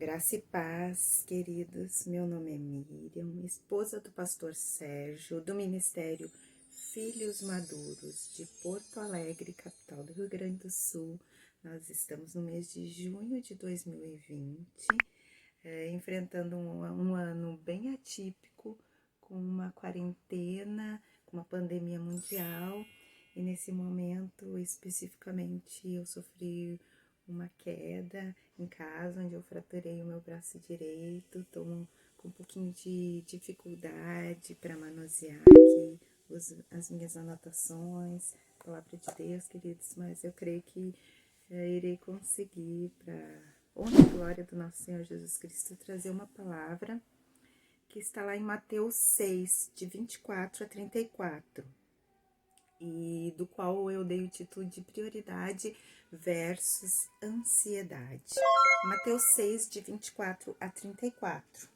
Graça e paz, queridos. Meu nome é Miriam, esposa do pastor Sérgio, do Ministério Filhos Maduros, de Porto Alegre, capital do Rio Grande do Sul. Nós estamos no mês de junho de 2020, enfrentando um ano bem atípico, com uma quarentena, com uma pandemia mundial. E nesse momento, especificamente, eu sofri uma queda em casa, onde eu fraturei o meu braço direito. Estou com um pouquinho de dificuldade para manusear aqui as minhas anotações, palavra de Deus, queridos, mas eu creio que irei conseguir, para honra e glória do nosso Senhor Jesus Cristo, trazer uma palavra que está lá em Mateus 6, de 24 a 34. E do qual eu dei o título de prioridade versus ansiedade. Mateus 6, de 24 a 34,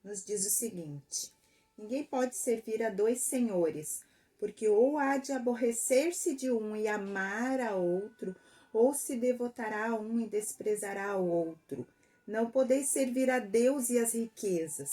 nos diz o seguinte: ninguém pode servir a dois senhores, porque ou há de aborrecer-se de um e amar a outro, ou se devotará a um e desprezará ao outro. Não podeis servir a Deus e as riquezas.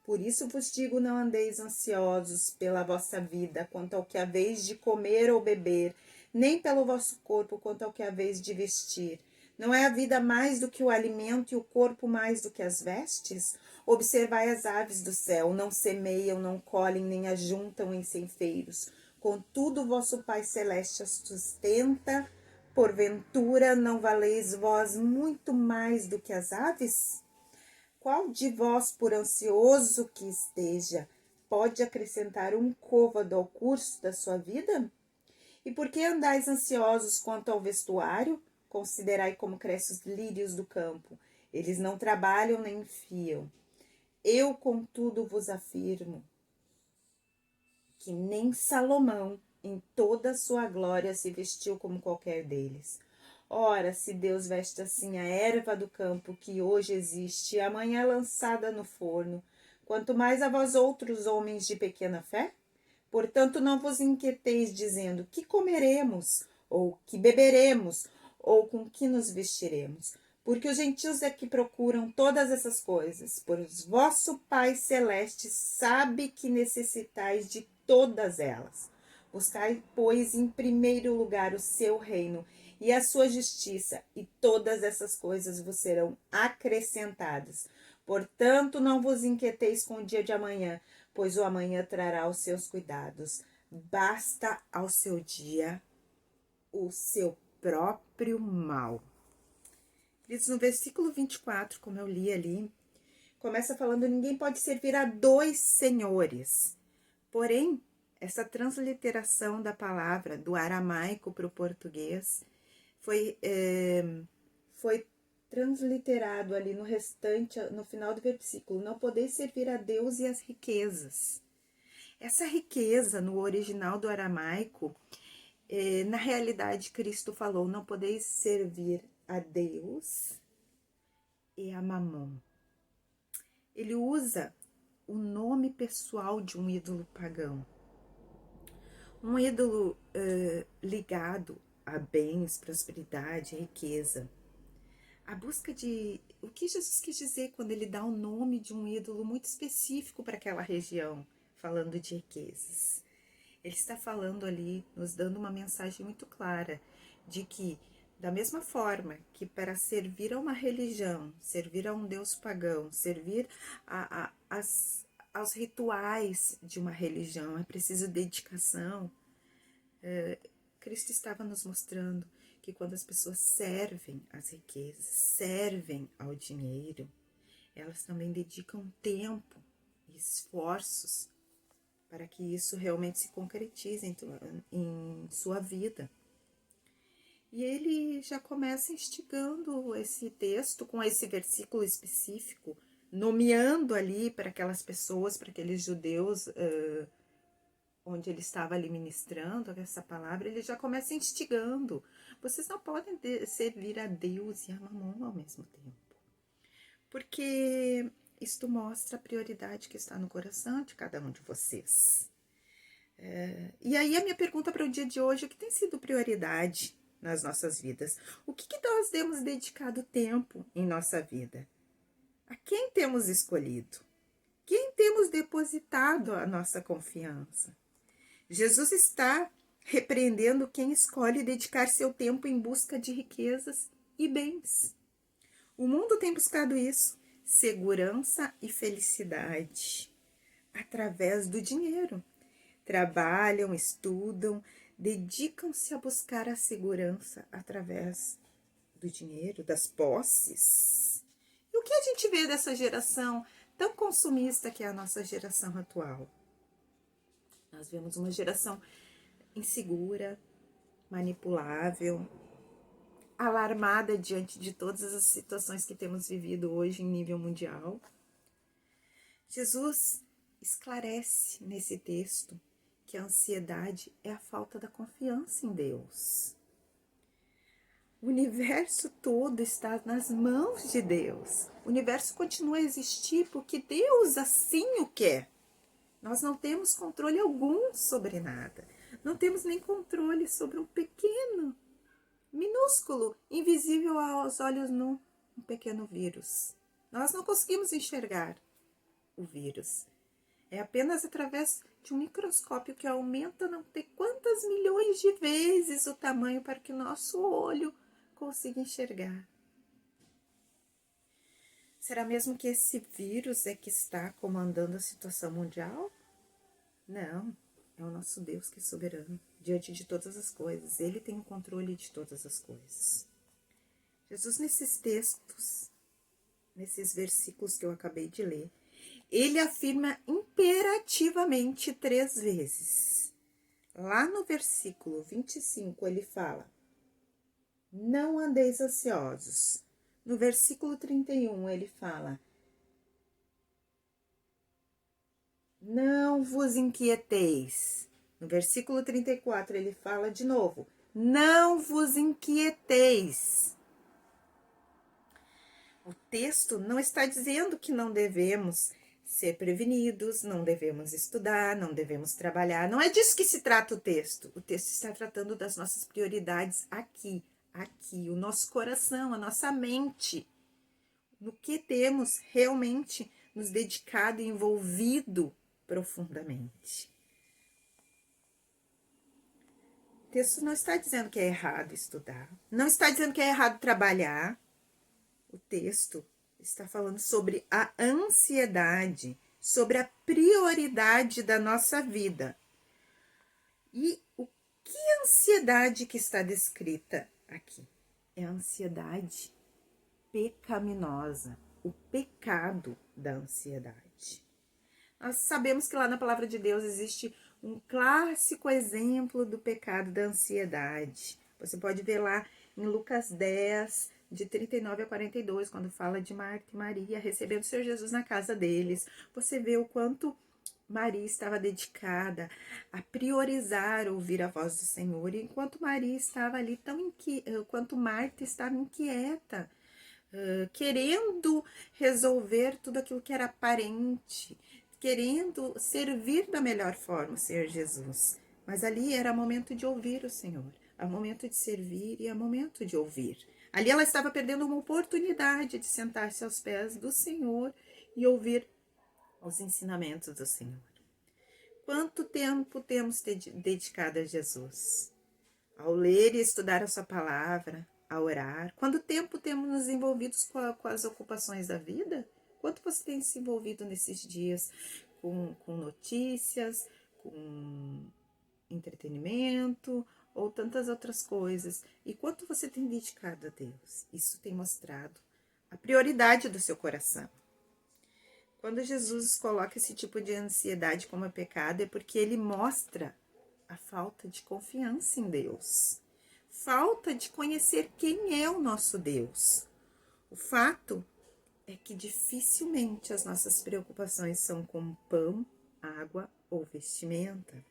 Por isso vos digo, não andeis ansiosos pela vossa vida, quanto ao que haveis de comer ou beber, nem pelo vosso corpo, quanto ao que haveis de vestir. Não é a vida mais do que o alimento e o corpo mais do que as vestes? Observai as aves do céu, não semeiam, não colhem, nem ajuntam em ceifeiros. Contudo, vosso Pai Celeste as sustenta. Porventura, não valeis vós muito mais do que as aves? Qual de vós, por ansioso que esteja, pode acrescentar um côvado ao curso da sua vida? E por que andais ansiosos quanto ao vestuário? Considerai como crescem os lírios do campo. Eles não trabalham nem fiam. Eu, contudo, vos afirmo que nem Salomão, em toda a sua glória, se vestiu como qualquer deles. Ora, se Deus veste assim a erva do campo, que hoje existe e amanhã é lançada no forno, quanto mais a vós outros, homens de pequena fé? Portanto, não vos inquieteis dizendo: que comeremos, ou que beberemos, ou com que nos vestiremos? Porque os gentios é que procuram todas essas coisas, pois vosso Pai Celeste sabe que necessitais de todas elas. Buscai, pois, em primeiro lugar o seu reino e a sua justiça, e todas essas coisas vos serão acrescentadas. Portanto, não vos inquieteis com o dia de amanhã, pois o amanhã trará os seus cuidados. Basta ao seu dia o seu próprio mal. Diz no versículo 24, como eu li ali, começa falando: ninguém pode servir a dois senhores. Porém, essa transliteração da palavra do aramaico para o português foi transliterado ali no restante, no final do versículo: não podeis servir a Deus e as riquezas. Essa riqueza, no original do aramaico, na realidade, Cristo falou: não podeis servir a Deus e a Mamon. Ele usa o nome pessoal de um ídolo pagão. Um ídolo ligado a bens, prosperidade, riqueza. A busca de... O que Jesus quis dizer quando ele dá o nome de um ídolo muito específico para aquela região, falando de riquezas? Ele está falando ali, nos dando uma mensagem muito clara, de que, da mesma forma que para servir a uma religião, servir a um Deus pagão, servir aos rituais de uma religião, é preciso dedicação. Cristo estava nos mostrando que quando as pessoas servem às riquezas, servem ao dinheiro, elas também dedicam tempo e esforços para que isso realmente se concretize em sua vida. E ele já começa instigando esse texto com esse versículo específico, nomeando ali para aquelas pessoas, para aqueles judeus, onde ele estava ali ministrando essa palavra, ele já começa instigando: vocês não podem servir a Deus e a Mamon ao mesmo tempo. Porque isto mostra a prioridade que está no coração de cada um de vocês. E aí a minha pergunta para o dia de hoje: o que tem sido prioridade nas nossas vidas? O que nós temos dedicado tempo em nossa vida? A quem temos escolhido? Quem temos depositado a nossa confiança? Jesus está repreendendo quem escolhe dedicar seu tempo em busca de riquezas e bens. O mundo tem buscado isso, segurança e felicidade, através do dinheiro. Trabalham, estudam, dedicam-se a buscar a segurança através do dinheiro, das posses. E o que a gente vê dessa geração tão consumista que é a nossa geração atual? Nós vemos uma geração insegura, manipulável, alarmada diante de todas as situações que temos vivido hoje em nível mundial. Jesus esclarece nesse texto que a ansiedade é a falta da confiança em Deus. O universo todo está nas mãos de Deus. O universo continua a existir porque Deus assim o quer. Nós não temos controle algum sobre nada. Não temos nem controle sobre um pequeno, minúsculo, invisível aos olhos nu, um pequeno vírus. Nós não conseguimos enxergar o vírus. É apenas através de um microscópio que aumenta não sei quantas milhões de vezes o tamanho para que nosso olho consiga enxergar. Será mesmo que esse vírus é que está comandando a situação mundial? Não, é o nosso Deus que é soberano diante de todas as coisas. Ele tem o controle de todas as coisas. Jesus, nesses textos, nesses versículos que eu acabei de ler, ele afirma imperativamente 3 vezes. Lá no versículo 25, ele fala: não andeis ansiosos. No versículo 31, ele fala: não vos inquieteis. No versículo 34, ele fala de novo: não vos inquieteis. O texto não está dizendo que não devemos ser prevenidos, não devemos estudar, não devemos trabalhar. Não é disso que se trata o texto. O texto está tratando das nossas prioridades aqui, o nosso coração, a nossa mente. No que temos realmente nos dedicado e envolvido profundamente. O texto não está dizendo que é errado estudar, não está dizendo que é errado trabalhar. O texto está falando sobre a ansiedade, sobre a prioridade da nossa vida. E o que ansiedade que está descrita aqui? É a ansiedade pecaminosa, o pecado da ansiedade. Nós sabemos que lá na palavra de Deus existe um clássico exemplo do pecado da ansiedade. Você pode ver lá em Lucas 10, de 39 a 42, quando fala de Marta e Maria recebendo o Senhor Jesus na casa deles. Você vê o quanto Maria estava dedicada a priorizar ouvir a voz do Senhor, e enquanto Maria estava ali quanto Marta estava inquieta, querendo resolver tudo aquilo que era aparente, querendo servir da melhor forma o Senhor Jesus. Mas ali era momento de ouvir o Senhor, é momento de servir e é momento de ouvir. Ali ela estava perdendo uma oportunidade de sentar-se aos pés do Senhor e ouvir os ensinamentos do Senhor. Quanto tempo temos dedicado a Jesus? Ao ler e estudar a sua palavra, a orar? Quanto tempo temos nos envolvidos com as ocupações da vida? Quanto você tem se envolvido nesses dias com notícias, com entretenimento ou tantas outras coisas? E quanto você tem dedicado a Deus? Isso tem mostrado a prioridade do seu coração. Quando Jesus coloca esse tipo de ansiedade como pecado, é porque ele mostra a falta de confiança em Deus, falta de conhecer quem é o nosso Deus. O fato é que dificilmente as nossas preocupações são com pão, água ou vestimenta.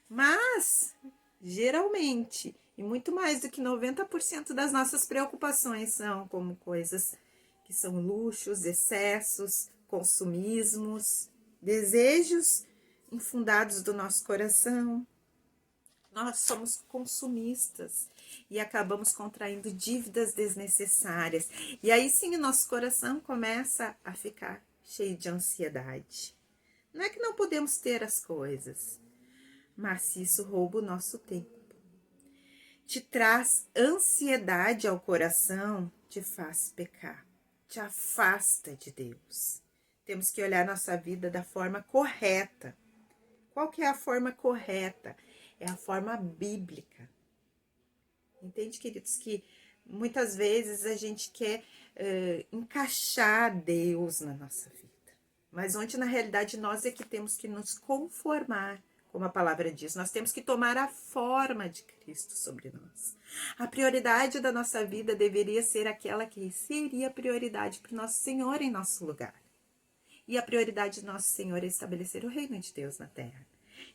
Mas, geralmente, e muito mais do que 90% das nossas preocupações são como coisas que são luxos, excessos, consumismos, desejos infundados do nosso coração. Nós somos consumistas e acabamos contraindo dívidas desnecessárias. E aí sim o nosso coração começa a ficar cheio de ansiedade. Não é que não podemos ter as coisas, mas se isso rouba o nosso tempo, te traz ansiedade ao coração, te faz pecar, te afasta de Deus. Temos que olhar nossa vida da forma correta. Qual que é a forma correta? É a forma bíblica. Entende, queridos, que muitas vezes a gente quer encaixar Deus na nossa vida. Mas onde na realidade nós é que temos que nos conformar, como a palavra diz, nós temos que tomar a forma de Cristo sobre nós. A prioridade da nossa vida deveria ser aquela que seria prioridade para o nosso Senhor em nosso lugar. E a prioridade do nosso Senhor é estabelecer o reino de Deus na terra.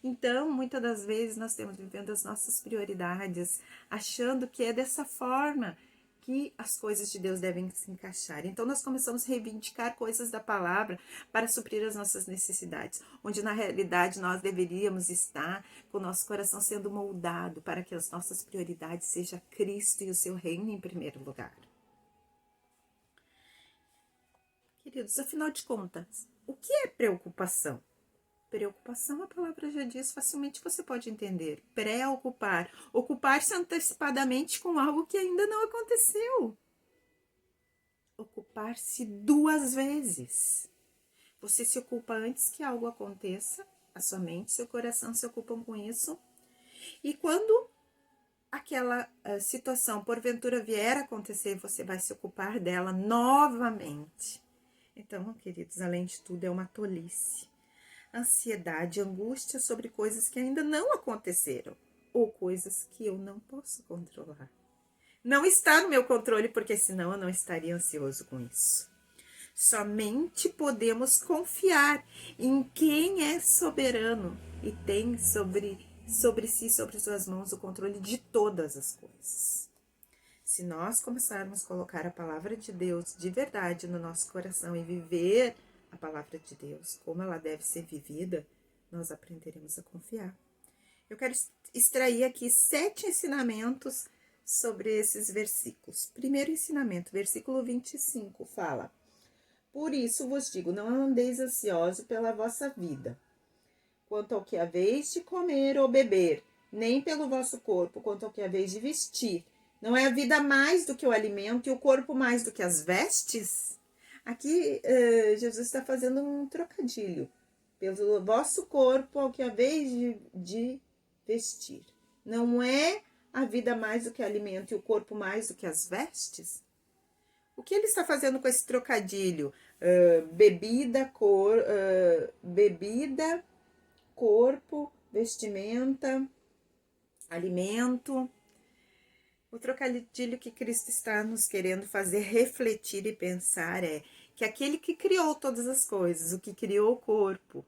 Então, muitas das vezes nós temos vivendo as nossas prioridades, achando que é dessa forma que as coisas de Deus devem se encaixar. Então, nós começamos a reivindicar coisas da palavra para suprir as nossas necessidades, onde na realidade nós deveríamos estar com o nosso coração sendo moldado para que as nossas prioridades sejam Cristo e o seu reino em primeiro lugar. Queridos, afinal de contas, o que é preocupação? Preocupação, a palavra já diz, facilmente você pode entender. Preocupar, ocupar-se antecipadamente com algo que ainda não aconteceu. Ocupar-se 2 vezes. Você se ocupa antes que algo aconteça, a sua mente, seu coração se ocupam com isso. E quando aquela situação porventura vier a acontecer, você vai se ocupar dela novamente. Então, queridos, além de tudo, é uma tolice. Ansiedade, angústia sobre coisas que ainda não aconteceram ou coisas que eu não posso controlar. Não está no meu controle, porque senão eu não estaria ansioso com isso. Somente podemos confiar em quem é soberano e tem sobre si, sobre suas mãos, o controle de todas as coisas. Se nós começarmos a colocar a palavra de Deus de verdade no nosso coração e viver a palavra de Deus como ela deve ser vivida, nós aprenderemos a confiar. Eu quero extrair aqui 7 ensinamentos sobre esses versículos. Primeiro ensinamento, versículo 25, fala: Por isso vos digo, não andeis ansiosos pela vossa vida, quanto ao que haveis de comer ou beber, nem pelo vosso corpo, quanto ao que haveis de vestir. Não é a vida mais do que o alimento e o corpo mais do que as vestes? Aqui Jesus está fazendo um trocadilho. Pelo vosso corpo ao que haveis de vestir. Não é a vida mais do que o alimento e o corpo mais do que as vestes? O que ele está fazendo com esse trocadilho? Bebida, corpo, vestimenta, alimento. O trocadilho que Cristo está nos querendo fazer refletir e pensar é que aquele que criou todas as coisas, o que criou o corpo,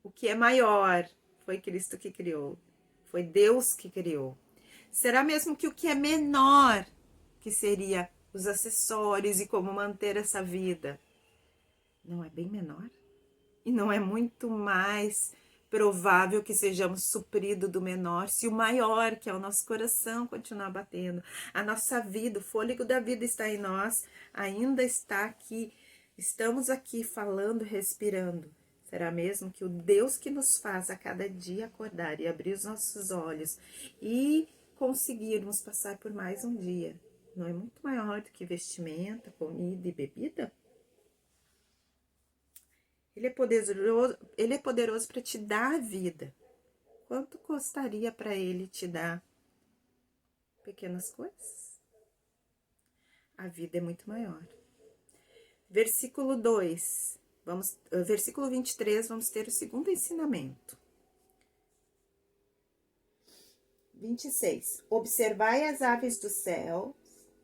o que é maior, foi Cristo que criou, foi Deus que criou. Será mesmo que o que é menor, que seria os acessórios e como manter essa vida, não é bem menor? E não é muito mais provável que sejamos supridos do menor, se o maior, que é o nosso coração, continuar batendo. A nossa vida, o fôlego da vida está em nós, ainda está aqui. Estamos aqui falando, respirando. Será mesmo que o Deus que nos faz a cada dia acordar e abrir os nossos olhos e conseguirmos passar por mais um dia, não é muito maior do que vestimenta, comida e bebida? Ele é poderoso para te dar a vida. Quanto custaria para ele te dar pequenas coisas? A vida é muito maior. Versículo 2, versículo 23, vamos ter o segundo ensinamento. 26. Observai as aves do céu,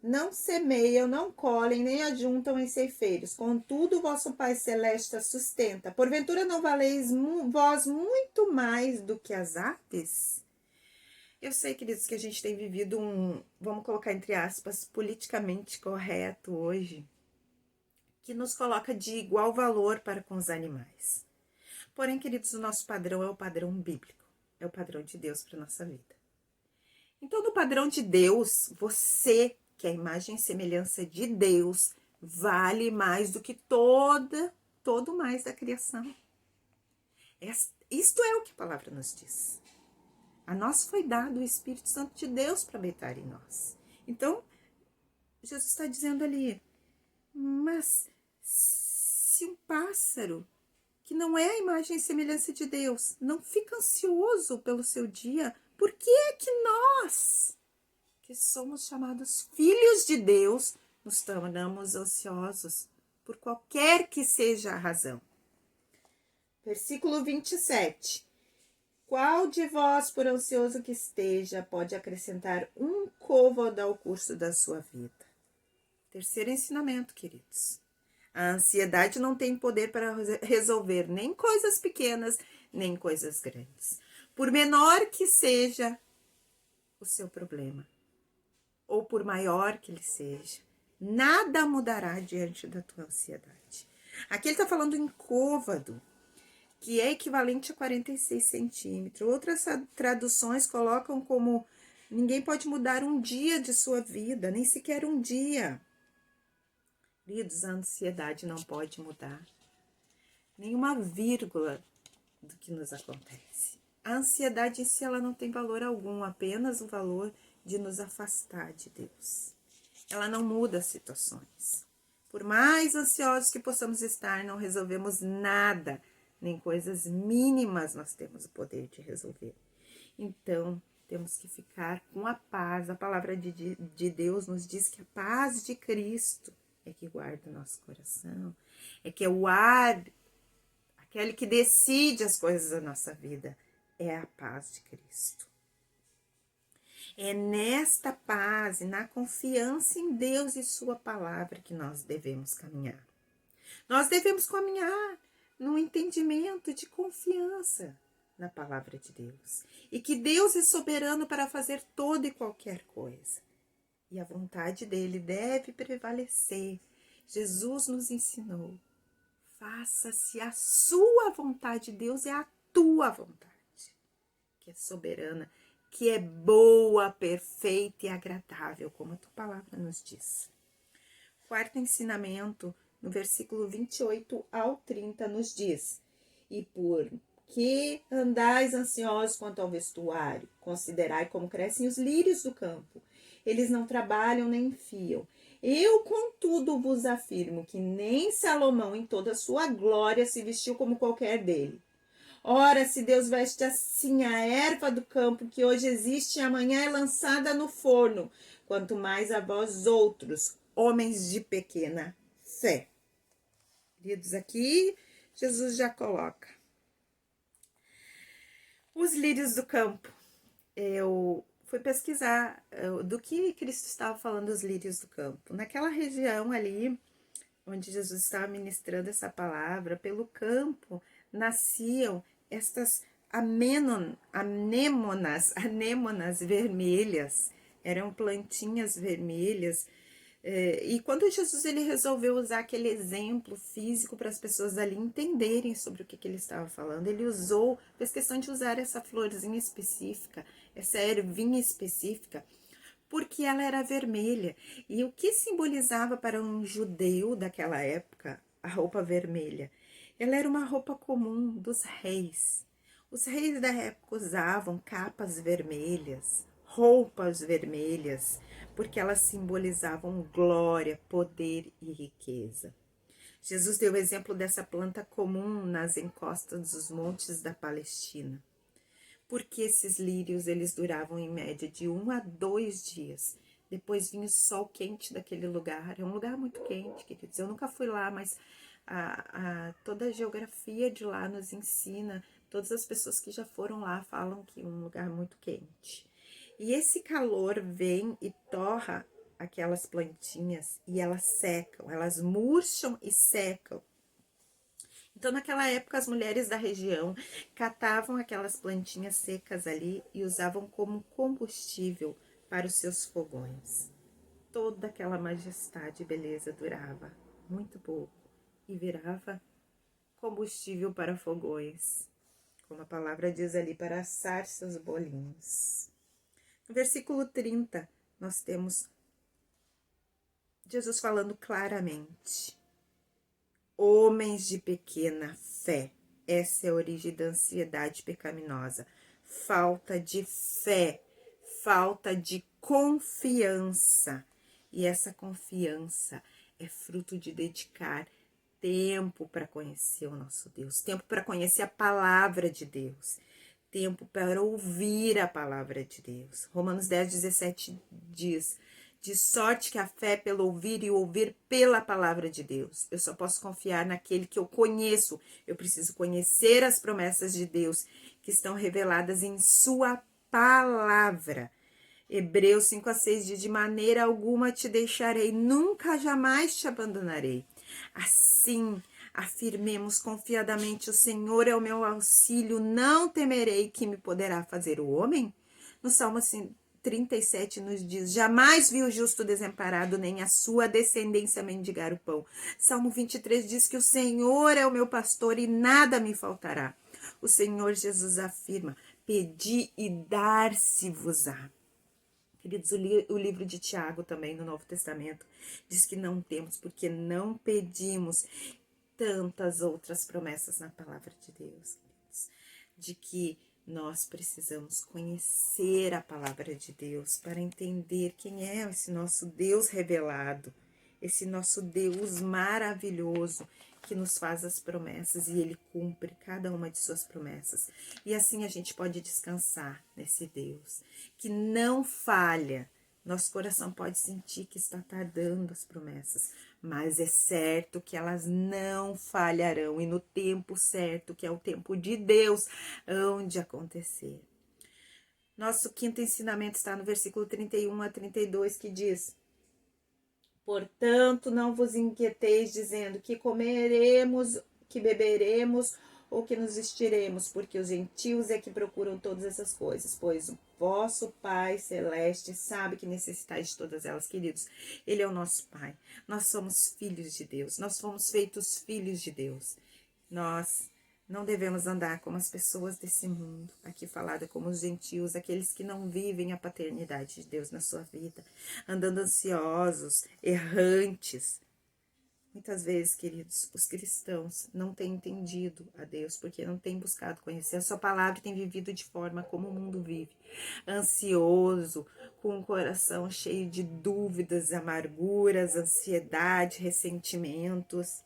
não semeiam, não colhem, nem ajuntam em ceifeiros, contudo o vosso Pai Celeste as sustenta. Porventura não valeis vós muito mais do que as aves? Eu sei, queridos, que a gente tem vivido vamos colocar entre aspas, politicamente correto hoje, que nos coloca de igual valor para com os animais. Porém, queridos, o nosso padrão é o padrão bíblico, é o padrão de Deus para nossa vida. Então, no padrão de Deus, você, que é a imagem e semelhança de Deus, vale mais do que todo mais da criação. Isto é o que a palavra nos diz. A nós foi dado o Espírito Santo de Deus para habitar em nós. Então, Jesus está dizendo ali, mas se um pássaro, que não é a imagem e semelhança de Deus, não fica ansioso pelo seu dia, por que é que nós, que somos chamados filhos de Deus, nos tornamos ansiosos por qualquer que seja a razão? Versículo 27. Qual de vós, por ansioso que esteja, pode acrescentar um côvado ao curso da sua vida? Terceiro ensinamento, queridos. A ansiedade não tem poder para resolver nem coisas pequenas, nem coisas grandes. Por menor que seja o seu problema, ou por maior que ele seja, nada mudará diante da tua ansiedade. Aqui ele está falando em côvado, que é equivalente a 46 centímetros. Outras traduções colocam como ninguém pode mudar um dia de sua vida, nem sequer um dia. Queridos, a ansiedade não pode mudar nenhuma vírgula do que nos acontece. A ansiedade em si ela não tem valor algum, apenas o valor de nos afastar de Deus. Ela não muda as situações. Por mais ansiosos que possamos estar, não resolvemos nada, nem coisas mínimas nós temos o poder de resolver. Então, temos que ficar com a paz. A palavra de Deus nos diz que a paz de Cristo é que guarda o nosso coração, é que é o ar, aquele que decide as coisas da nossa vida, é a paz de Cristo. É nesta paz e na confiança em Deus e sua palavra que nós devemos caminhar. Nós devemos caminhar no entendimento de confiança na palavra de Deus. E que Deus é soberano para fazer toda e qualquer coisa. E a vontade dele deve prevalecer. Jesus nos ensinou. Faça-se a sua vontade. Deus é a tua vontade, que é soberana, que é boa, perfeita e agradável, como a tua palavra nos diz. Quarto ensinamento, no versículo 28 ao 30, nos diz: e por que andais ansiosos quanto ao vestuário? Considerai como crescem os lírios do campo. Eles não trabalham nem fiam. Eu, contudo, vos afirmo que nem Salomão, em toda a sua glória, se vestiu como qualquer dele. Ora, se Deus veste assim a erva do campo, que hoje existe e amanhã é lançada no forno, quanto mais a vós outros, homens de pequena fé. Queridos, aqui Jesus já coloca os lírios do campo. Eu fui pesquisar do que Cristo estava falando dos lírios do campo. Naquela região ali, onde Jesus estava ministrando essa palavra, pelo campo nasciam estas anêmonas vermelhas. Eram plantinhas vermelhas. E quando Jesus ele resolveu usar aquele exemplo físico para as pessoas ali entenderem sobre o que ele estava falando, ele fez questão de usar essa florzinha específica, essa ervinha específica, porque ela era vermelha. E o que simbolizava para um judeu daquela época a roupa vermelha? Ela era uma roupa comum dos reis. Os reis da época usavam capas vermelhas, roupas vermelhas, porque elas simbolizavam glória, poder e riqueza. Jesus deu o exemplo dessa planta comum nas encostas dos montes da Palestina. Porque esses lírios, eles duravam em média de 1 a 2 dias. Depois vinha o sol quente daquele lugar. É um lugar muito quente, queridos. Eu nunca fui lá, mas toda a geografia de lá nos ensina. Todas as pessoas que já foram lá falam que é um lugar muito quente. E esse calor vem e torra aquelas plantinhas e elas secam, elas murcham e secam. Então, naquela época, as mulheres da região catavam aquelas plantinhas secas ali e usavam como combustível para os seus fogões. Toda aquela majestade e beleza durava muito pouco e virava combustível para fogões, como a palavra diz ali, para assar seus bolinhos. No versículo 30, nós temos Jesus falando claramente: homens de pequena fé. Essa é a origem da ansiedade pecaminosa. Falta de fé, falta de confiança. E essa confiança é fruto de dedicar tempo para conhecer o nosso Deus, tempo para conhecer a palavra de Deus, tempo para ouvir a palavra de Deus. Romanos 10:17 diz: de sorte que a fé é pelo ouvir e o ouvir pela palavra de Deus. Eu só posso confiar naquele que eu conheço. Eu preciso conhecer as promessas de Deus que estão reveladas em sua palavra. Hebreus 5:6 diz: de maneira alguma te deixarei, nunca jamais te abandonarei. Assim, afirmemos confiadamente: o Senhor é o meu auxílio, não temerei que me poderá fazer o homem. No Salmo 37 nos diz: jamais vi o justo desamparado, nem a sua descendência mendigar o pão. Salmo 23 diz que o Senhor é o meu pastor e nada me faltará. O Senhor Jesus afirma: pedi e dar-se-vos-á. Queridos, o livro de Tiago também, no Novo Testamento, diz que não temos porque não pedimos. Tantas outras promessas na palavra de Deus, queridos, de que nós precisamos conhecer a palavra de Deus para entender quem é esse nosso Deus revelado, esse nosso Deus maravilhoso que nos faz as promessas e Ele cumpre cada uma de suas promessas. E assim a gente pode descansar nesse Deus que não falha. Nosso coração pode sentir que está tardando as promessas, mas é certo que elas não falharão e no tempo certo, que é o tempo de Deus, hão de acontecer. Nosso quinto ensinamento está no versículo 31-32, que diz: portanto, não vos inquieteis dizendo que comeremos, que beberemos ou que nos vestiremos, porque os gentios é que procuram todas essas coisas, pois o vosso Pai Celeste sabe que necessitais de todas elas, queridos. Ele é o nosso Pai. Nós somos filhos de Deus. Nós fomos feitos filhos de Deus. Nós não devemos andar como as pessoas desse mundo, aqui falada como os gentios, aqueles que não vivem a paternidade de Deus na sua vida, andando ansiosos, errantes. Muitas vezes, queridos, os cristãos não têm entendido a Deus, porque não têm buscado conhecer a sua palavra e têm vivido de forma como o mundo vive, ansioso, com o coração cheio de dúvidas, amarguras, ansiedade, ressentimentos.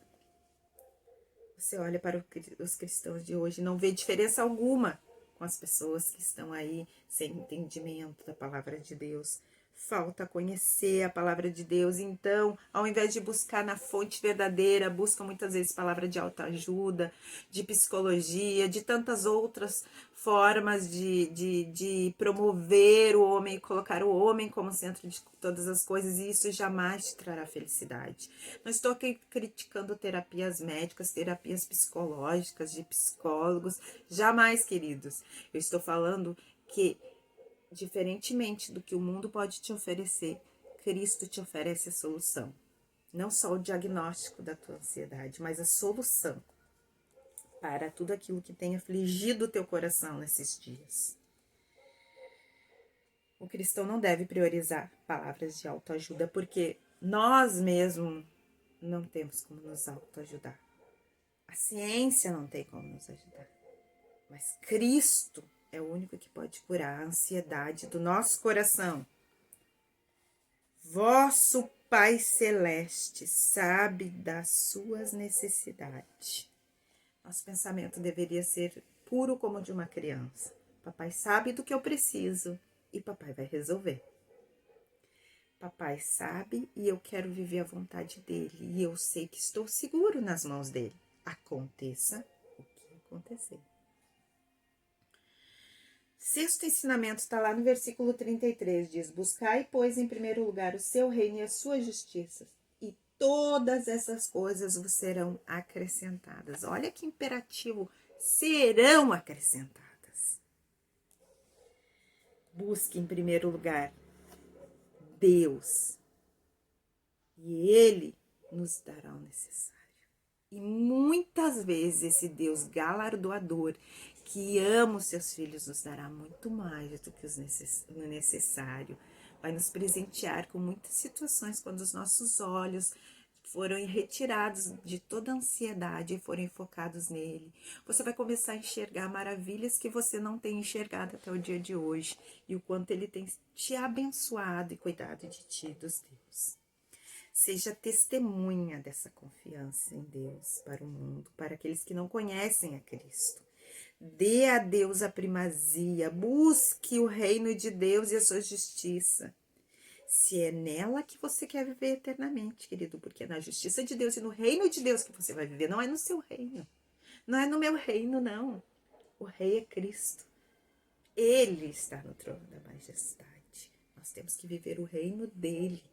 Você olha para os cristãos de hoje e não vê diferença alguma com as pessoas que estão aí sem entendimento da palavra de Deus. Falta conhecer a palavra de Deus. Então, ao invés de buscar na fonte verdadeira, busca muitas vezes palavra de autoajuda, de psicologia, de tantas outras formas de promover o homem e colocar o homem como centro de todas as coisas, e isso jamais te trará felicidade. Não estou aqui criticando terapias médicas, terapias psicológicas, de psicólogos, jamais, queridos. Eu estou falando que, diferentemente do que o mundo pode te oferecer, Cristo te oferece a solução. Não só o diagnóstico da tua ansiedade, mas a solução para tudo aquilo que tem afligido o teu coração nesses dias. O cristão não deve priorizar palavras de autoajuda, porque nós mesmos não temos como nos autoajudar. A ciência não tem como nos ajudar. Mas Cristo é o único que pode curar a ansiedade do nosso coração. Vosso Pai Celeste sabe das suas necessidades. Nosso pensamento deveria ser puro como o de uma criança. Papai sabe do que eu preciso e papai vai resolver. Papai sabe e eu quero viver a vontade dele. E eu sei que estou seguro nas mãos dele. Aconteça o que acontecer. Sexto ensinamento está lá no versículo 33, diz: buscai, pois, em primeiro lugar o seu reino e a sua justiça, e todas essas coisas vos serão acrescentadas. Olha que imperativo, serão acrescentadas. Busque em primeiro lugar Deus, e Ele nos dará o necessário. E muitas vezes esse Deus galardoador, que ama os seus filhos, nos dará muito mais do que o necessário. Vai nos presentear com muitas situações quando os nossos olhos foram retirados de toda a ansiedade e forem focados nele. Você vai começar a enxergar maravilhas que você não tem enxergado até o dia de hoje, e o quanto ele tem te abençoado e cuidado de ti, dos teus. Seja testemunha dessa confiança em Deus para o mundo, para aqueles que não conhecem a Cristo. Dê a Deus a primazia, busque o reino de Deus e a sua justiça. Se é nela que você quer viver eternamente, querido, porque é na justiça de Deus e no reino de Deus que você vai viver, não é no seu reino. Não é no meu reino, não. O rei é Cristo. Ele está no trono da majestade. Nós temos que viver o reino dele.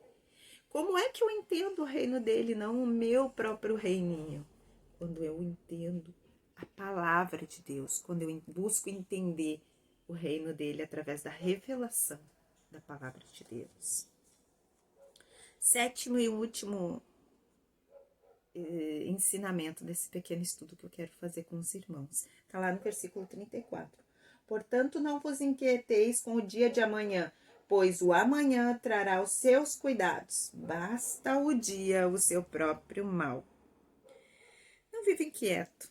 Como é que eu entendo o reino dele, não o meu próprio reininho? Quando eu entendo a palavra de Deus, quando eu busco entender o reino dele através da revelação da palavra de Deus. Sétimo e último ensinamento desse pequeno estudo que eu quero fazer com os irmãos. Está lá no versículo 34. Portanto, não vos inquieteis com o dia de amanhã, pois o amanhã trará os seus cuidados. Basta o dia o seu próprio mal. Não viva inquieto,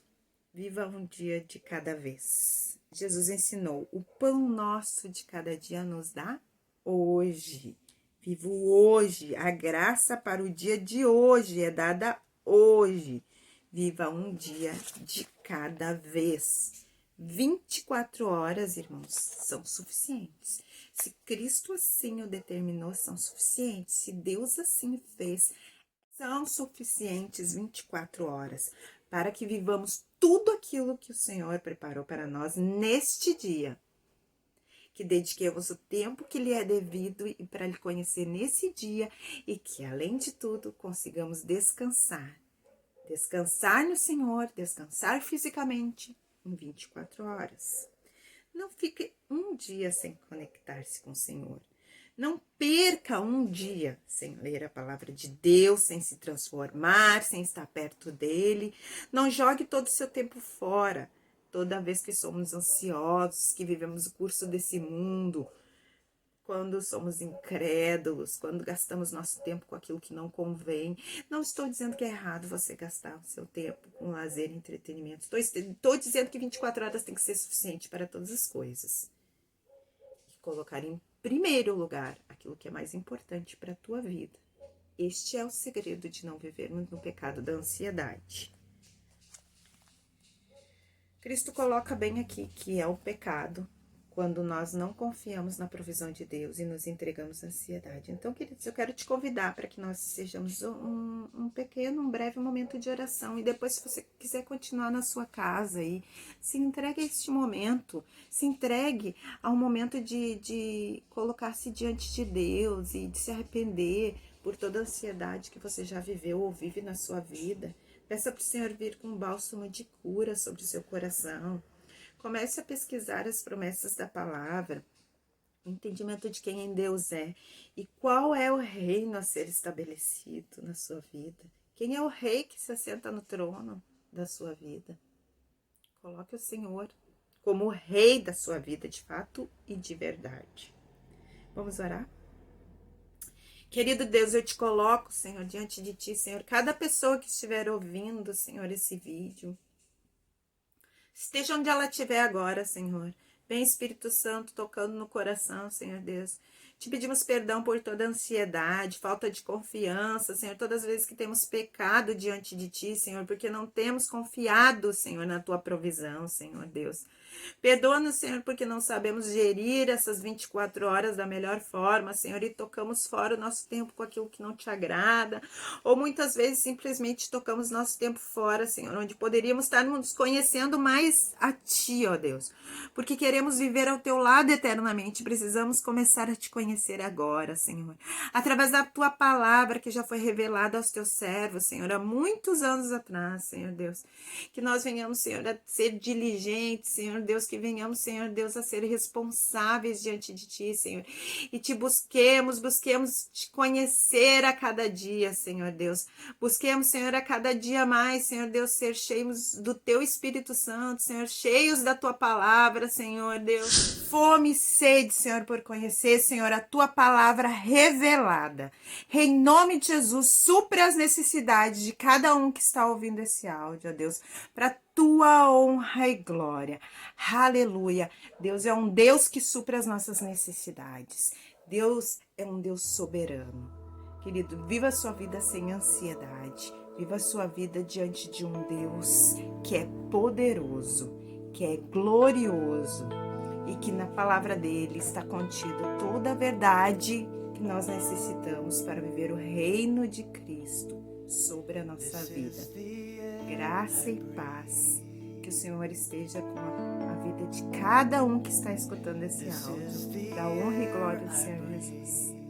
viva um dia de cada vez. Jesus ensinou: o pão nosso de cada dia nos dá hoje. Viva o hoje, a graça para o dia de hoje é dada hoje. Viva um dia de cada vez. 24 horas, irmãos, são suficientes. Se Cristo assim o determinou, são suficientes. Se Deus assim fez, são suficientes 24 horas para que vivamos tudo aquilo que o Senhor preparou para nós neste dia. Que dediquemos o tempo que lhe é devido e para lhe conhecer nesse dia, e que, além de tudo, consigamos descansar. Descansar no Senhor, descansar fisicamente em 24 horas. Não fique um dia sem conectar-se com o Senhor. Não perca um dia sem ler a palavra de Deus, sem se transformar, sem estar perto dele. Não jogue todo o seu tempo fora. Toda vez que somos ansiosos, que vivemos o curso desse mundo, quando somos incrédulos, quando gastamos nosso tempo com aquilo que não convém. Não estou dizendo que é errado você gastar o seu tempo com lazer e entretenimento. Estou dizendo que 24 horas tem que ser suficiente para todas as coisas. E colocar em primeiro lugar aquilo que é mais importante para a tua vida. Este é o segredo de não vivermos no pecado da ansiedade. Cristo coloca bem aqui que é o pecado quando nós não confiamos na provisão de Deus e nos entregamos à ansiedade. Então, queridos, eu quero te convidar para que nós sejamos um breve momento de oração. E depois, se você quiser continuar na sua casa, e se entregue a este momento, se entregue ao momento de colocar-se diante de Deus e de se arrepender por toda a ansiedade que você já viveu ou vive na sua vida. Peça para o Senhor vir com um bálsamo de cura sobre o seu coração. Comece a pesquisar as promessas da palavra, o entendimento de quem Deus é e qual é o reino a ser estabelecido na sua vida. Quem é o rei que se assenta no trono da sua vida? Coloque o Senhor como o rei da sua vida, de fato e de verdade. Vamos orar? Querido Deus, eu te coloco, Senhor, diante de ti, Senhor, cada pessoa que estiver ouvindo, Senhor, esse vídeo, esteja onde ela estiver agora, Senhor. Vem, Espírito Santo, tocando no coração, Senhor Deus. Te pedimos perdão por toda ansiedade, falta de confiança, Senhor, todas as vezes que temos pecado diante de ti, Senhor, porque não temos confiado, Senhor, na tua provisão, Senhor Deus. Perdoa-nos, Senhor, porque não sabemos gerir essas 24 horas da melhor forma, Senhor, e tocamos fora o nosso tempo com aquilo que não te agrada, ou muitas vezes simplesmente tocamos nosso tempo fora, Senhor, onde poderíamos estar nos conhecendo mais a ti, ó Deus, porque queremos viver ao teu lado eternamente, precisamos começar a te conhecer conhecer agora, Senhor. Através da tua palavra que já foi revelada aos teus servos, Senhor, há muitos anos atrás, Senhor Deus. Que nós venhamos, Senhor, a ser diligentes, Senhor Deus, que venhamos, Senhor Deus, a ser responsáveis diante de ti, Senhor. E te busquemos te conhecer a cada dia, Senhor Deus. Busquemos, Senhor, a cada dia mais, Senhor Deus, ser cheios do teu Espírito Santo, Senhor, cheios da tua palavra, Senhor Deus. Fome e sede, Senhor, por conhecer, Senhor, a tua palavra revelada. Em nome de Jesus, supra as necessidades de cada um que está ouvindo esse áudio, ó Deus, para tua honra e glória. Aleluia. Deus é um Deus que supra as nossas necessidades. Deus é um Deus soberano. Querido, viva a sua vida sem ansiedade. Viva a sua vida diante de um Deus que é poderoso, que é glorioso e que na palavra dele está contido toda a verdade que nós necessitamos para viver o reino de Cristo sobre a nossa vida. Graça e paz. Que o Senhor esteja com a vida de cada um que está escutando esse áudio, da honra e glória do Senhor Jesus.